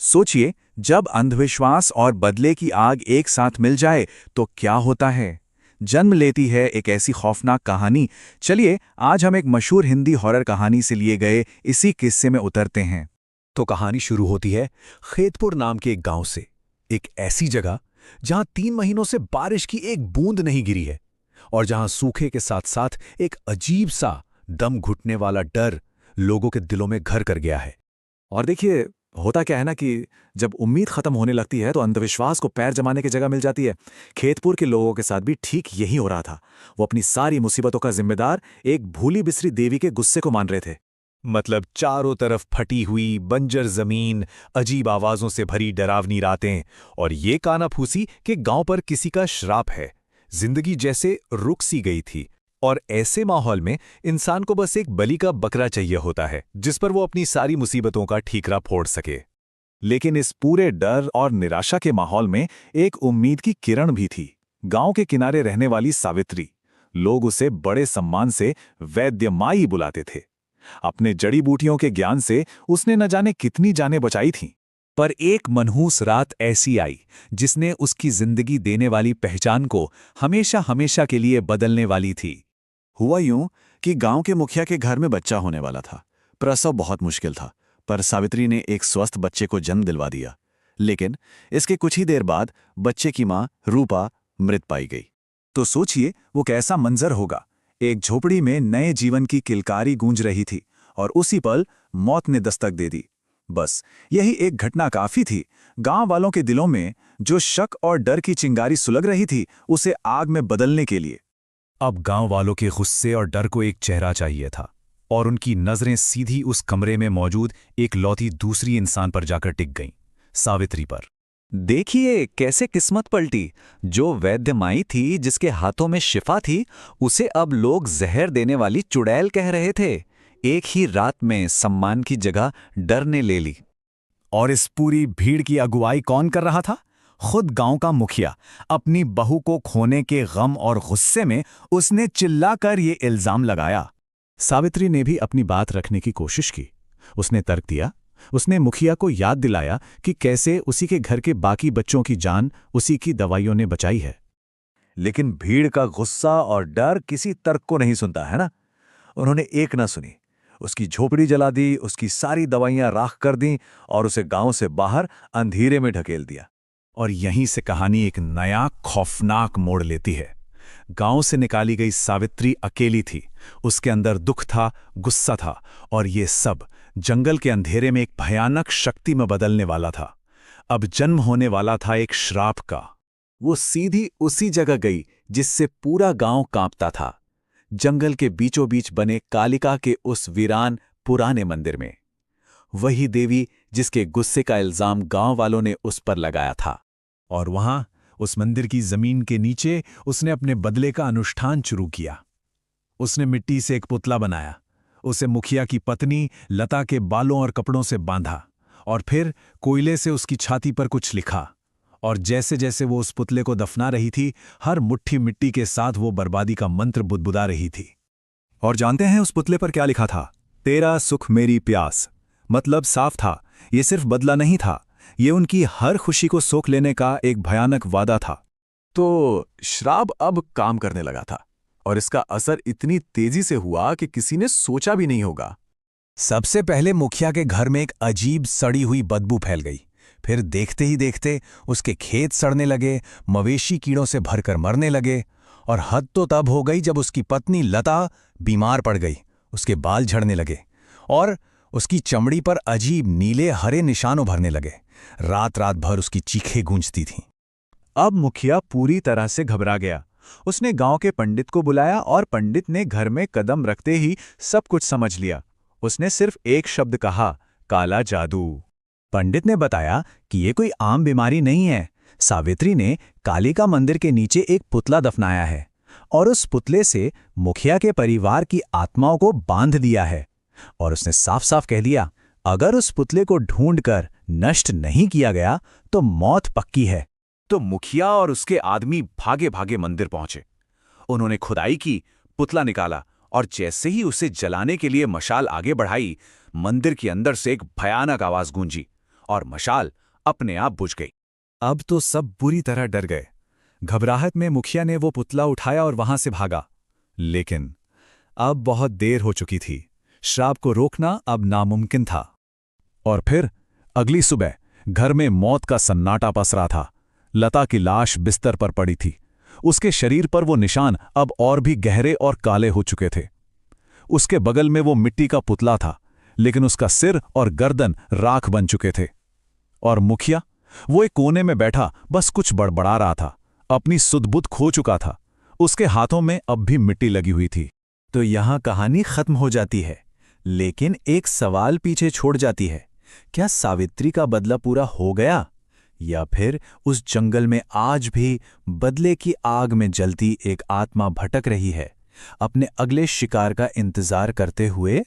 सोचिए, जब अंधविश्वास और बदले की आग एक साथ मिल जाए तो क्या होता है। जन्म लेती है एक ऐसी खौफनाक कहानी। चलिए आज हम एक मशहूर हिंदी हॉरर कहानी से लिए गए इसी किस्से में उतरते हैं। तो कहानी शुरू होती है खेतपुर नाम के एक गांव से। एक ऐसी जगह जहां 3 महीनों से बारिश की एक बूंद नहीं गिरी है और जहां सूखे के साथ साथ एक अजीब सा दम घुटने वाला डर लोगों के दिलों में घर कर गया है। और देखिए, होता क्या है ना कि जब उम्मीद खत्म होने लगती है तो अंधविश्वास को पैर जमाने की जगह मिल जाती है। खेतपुर के लोगों के साथ भी ठीक यही हो रहा था। वो अपनी सारी मुसीबतों का जिम्मेदार एक भूली बिसरी देवी के गुस्से को मान रहे थे। मतलब चारों तरफ फटी हुई बंजर जमीन, अजीब आवाजों से भरी डरावनी रातें और ये कानाफूसी कि गांव पर किसी का श्राप है। जिंदगी जैसे रुक सी गई थी। और ऐसे माहौल में इंसान को बस एक बलि का बकरा चाहिए होता है जिस पर वो अपनी सारी मुसीबतों का ठीकरा फोड़ सके। लेकिन इस पूरे डर और निराशा के माहौल में एक उम्मीद की किरण भी थी। गांव के किनारे रहने वाली सावित्री। लोग उसे बड़े सम्मान से वैद्य माई बुलाते थे। अपने जड़ी बूटियों के ज्ञान से उसने न जाने कितनी जानें बचाई थीं। पर एक मनहूस रात ऐसी आई जिसने उसकी जिंदगी देने वाली पहचान को हमेशा हमेशा के लिए बदलने वाली थी। हुआ यूं कि गांव के मुखिया के घर में बच्चा होने वाला था। प्रसव बहुत मुश्किल था, पर सावित्री ने एक स्वस्थ बच्चे को जन्म दिलवा दिया। लेकिन इसके कुछ ही देर बाद बच्चे की मां रूपा मृत पाई गई। तो सोचिए वो कैसा मंजर होगा। एक झोपड़ी में नए जीवन की किलकारी गूंज रही थी और उसी पल मौत ने दस्तक दे दी। बस यही एक घटना काफी थी। गांव वालों के दिलों में जो शक और डर की चिंगारी सुलग रही थी उसे आग में बदलने के लिए। अब गांव वालों के गुस्से और डर को एक चेहरा चाहिए था और उनकी नजरें सीधी उस कमरे में मौजूद एक लौती दूसरी इंसान पर जाकर टिक गईं, सावित्री पर। देखिए कैसे किस्मत पलटी। जो वैद्य माई थी, जिसके हाथों में शिफा थी, उसे अब लोग जहर देने वाली चुड़ैल कह रहे थे। एक ही रात में सम्मान की जगह डर ने ले ली। और इस पूरी भीड़ की अगुवाई कौन कर रहा था? खुद गांव का मुखिया। अपनी बहू को खोने के गम और गुस्से में उसने चिल्लाकर ये इल्जाम लगाया। सावित्री ने भी अपनी बात रखने की कोशिश की। उसने तर्क दिया। उसने मुखिया को याद दिलाया कि कैसे उसी के घर के बाकी बच्चों की जान उसी की दवाइयों ने बचाई है। लेकिन भीड़ का गुस्सा और डर किसी तर्क को नहीं सुनता है ना। उन्होंने एक ना सुनी। उसकी झोपड़ी जला दी, उसकी सारी दवाइयां राख कर दी और उसे गांव से बाहर अंधेरे में ढकेल दिया। और यहीं से कहानी एक नया खौफनाक मोड़ लेती है। गांव से निकाली गई सावित्री अकेली थी। उसके अंदर दुख था, गुस्सा था और ये सब जंगल के अंधेरे में एक भयानक शक्ति में बदलने वाला था। अब जन्म होने वाला था एक श्राप का। वो सीधी उसी जगह गई जिससे पूरा गांव कांपता था। जंगल के बीचों बीच बने कालिका के उस वीरान पुराने मंदिर में। वही देवी जिसके गुस्से का इल्जाम गांव वालों ने उस पर लगाया था। और वहां उस मंदिर की जमीन के नीचे उसने अपने बदले का अनुष्ठान शुरू किया। उसने मिट्टी से एक पुतला बनाया, उसे मुखिया की पत्नी लता के बालों और कपड़ों से बांधा और फिर कोयले से उसकी छाती पर कुछ लिखा। और जैसे जैसे वो उस पुतले को दफना रही थी, हर मुट्ठी मिट्टी के साथ वो बर्बादी का मंत्र बुदबुदा रही थी। और जानते हैं उस पुतले पर क्या लिखा था? तेरा सुख मेरी प्यास। मतलब साफ था, ये सिर्फ बदला नहीं था, ये उनकी हर खुशी को सोख लेने का एक भयानक वादा था। तो श्राप अब काम करने लगा था और इसका असर इतनी तेजी से हुआ कि किसी ने सोचा भी नहीं होगा। सबसे पहले मुखिया के घर में एक अजीब सड़ी हुई बदबू फैल गई। फिर देखते ही देखते उसके खेत सड़ने लगे, मवेशी कीड़ों से भरकर मरने लगे। और हद तो तब हो गई जब उसकी पत्नी लता बीमार पड़ गई। उसके बाल झड़ने लगे और उसकी चमड़ी पर अजीब नीले हरे निशान उभरने लगे। रात रात भर उसकी चीखें गूंजती थीं। अब मुखिया पूरी तरह से घबरा गया। उसने गांव के पंडित को बुलाया और पंडित ने घर में कदम रखते ही सब कुछ समझ लिया। उसने सिर्फ एक शब्द कहा, काला जादू। पंडित ने बताया कि ये कोई आम बीमारी नहीं है। सावित्री ने कालिका मंदिर के नीचे एक पुतला दफनाया है और उस पुतले से मुखिया के परिवार की आत्माओं को बांध दिया है। और उसने साफ साफ कह दिया, अगर उस पुतले को ढूंढकर नष्ट नहीं किया गया तो मौत पक्की है। तो मुखिया और उसके आदमी भागे भागे मंदिर पहुंचे। उन्होंने खुदाई की, पुतला निकाला और जैसे ही उसे जलाने के लिए मशाल आगे बढ़ाई, मंदिर के अंदर से एक भयानक आवाज गूंजी और मशाल अपने आप बुझ गई। अब तो सब बुरी तरह डर गए। घबराहट में मुखिया ने वो पुतला उठाया और वहां से भागा। लेकिन अब बहुत देर हो चुकी थी। श्राप को रोकना अब नामुमकिन था। और फिर अगली सुबह घर में मौत का सन्नाटा पसरा था। लता की लाश बिस्तर पर पड़ी थी। उसके शरीर पर वो निशान अब और भी गहरे और काले हो चुके थे। उसके बगल में वो मिट्टी का पुतला था, लेकिन उसका सिर और गर्दन राख बन चुके थे। और मुखिया, वो एक कोने में बैठा बस कुछ बड़बड़ा रहा था। अपनी सुध-बुध खो चुका था। उसके हाथों में अब भी मिट्टी लगी हुई थी। तो यहां कहानी खत्म हो जाती है, लेकिन एक सवाल पीछे छोड़ जाती है। क्या सावित्री का बदला पूरा हो गया, या फिर उस जंगल में आज भी बदले की आग में जलती एक आत्मा भटक रही है, अपने अगले शिकार का इंतजार करते हुए?